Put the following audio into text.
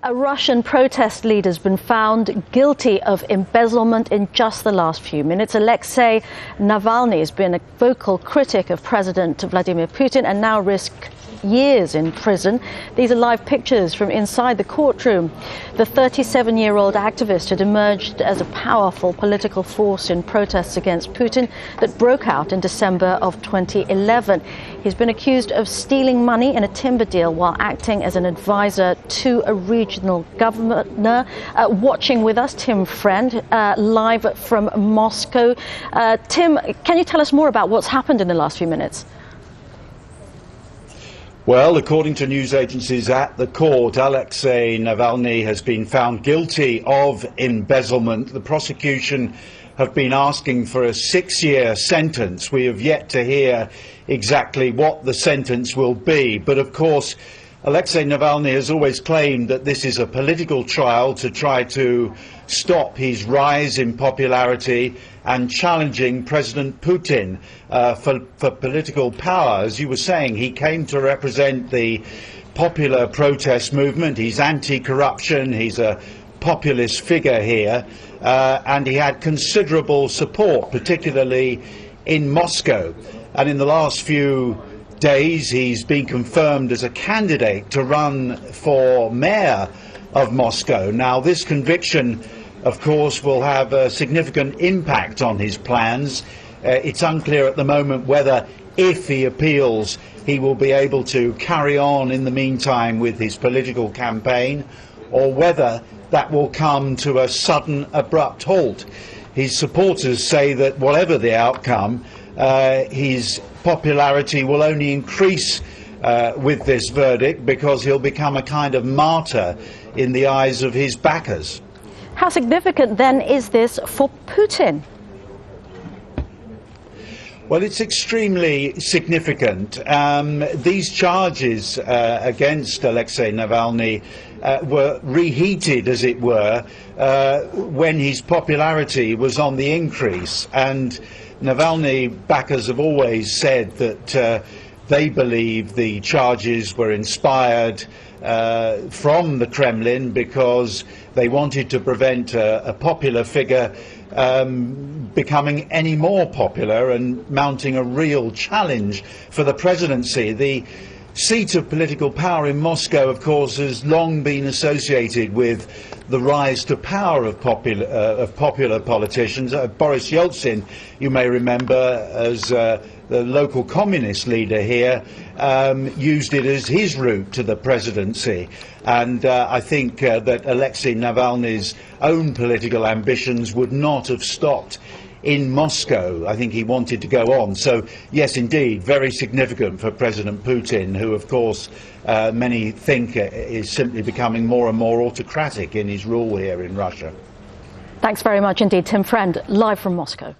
A Russian protest leader has been found guilty of embezzlement in just the last few minutes. Alexei Navalny has been a vocal critic of President Vladimir Putin and now risks years in prison. These are live pictures from inside the courtroom. The 37-year-old activist had emerged as a powerful political force in protests against Putin that broke out in December of 2011. He's been accused of stealing money in a timber deal while acting as an advisor to a regional governor. Watching with us, Tim Friend, live from Moscow. Tim, can you tell us more about what's happened in the last few minutes? Well, according to news agencies at the court, Alexei Navalny has been found guilty of embezzlement. The prosecution have been asking for a 6-year sentence. We have yet to hear exactly what the sentence will be. But of course, Alexei Navalny has always claimed that this is a political trial to try to stop his rise in popularity and challenging President Putin for political power. As you were saying, he came to represent the popular protest movement. He's anti-corruption. He's a populist figure here. And he had considerable support, particularly in Moscow. And in the last few days, he's been confirmed as a candidate to run for mayor of Moscow. Now, this conviction, of course, will have a significant impact on his plans. It's unclear at the moment whether, if he appeals, he will be able to carry on in the meantime with his political campaign, or whether that will come to a sudden, abrupt halt. His supporters say that whatever the outcome, his popularity will only increase with this verdict, because he'll become a kind of martyr in the eyes of his backers. How significant then is this for Putin? Well, it's extremely significant. These charges against Alexei Navalny were reheated, as it were, when his popularity was on the increase. And Navalny backers have always said that they believe the charges were inspired from the Kremlin because they wanted to prevent a popular figure becoming any more popular and mounting a real challenge for the presidency. The seat of political power in Moscow, of course, has long been associated with the rise to power of popular politicians. Boris Yeltsin, you may remember, as the local communist leader here, used it as his route to the presidency. And I think that Alexei Navalny's own political ambitions would not have stopped in Moscow. I think he wanted to go on. So, yes, indeed, very significant for President Putin, who, of course, many think is simply becoming more and more autocratic in his rule here in Russia. Thanks very much indeed, Tim Friend, live from Moscow.